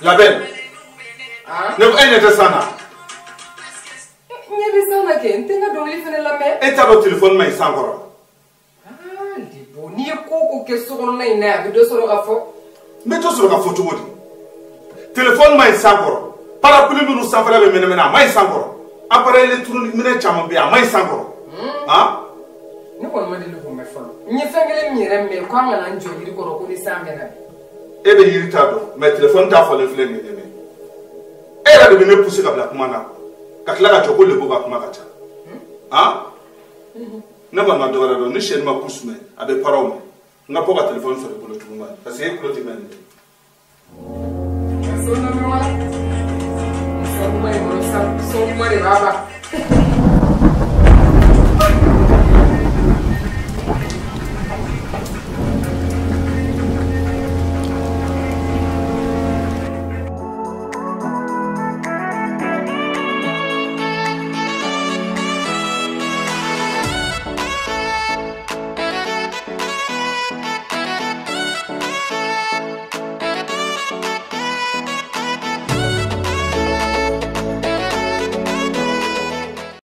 La Belle. Ne vous aimez pas ça? Et t'as le téléphone, mais il s'en va. Mais tout sur la photo. Téléphone, mais il s'en va. Parapluie, nous s'en va, mais il s'en va. Appareil électronique, mais il s'en va. Mais il s'en va. Hein? Nous allons me dire que nous sommes eh bien, irritable. Mais le téléphone t'a fallu le flingue. Elle a devenu poussé comme la commande. Quand la gâteau le beau comme la gâteau. Hein? N'a pas mal de voir ni chez ma pousse, mais avec parole. N'a pas de téléphone sur le boulot tout le monde. Parce que c'est le téléphone. Nous sommes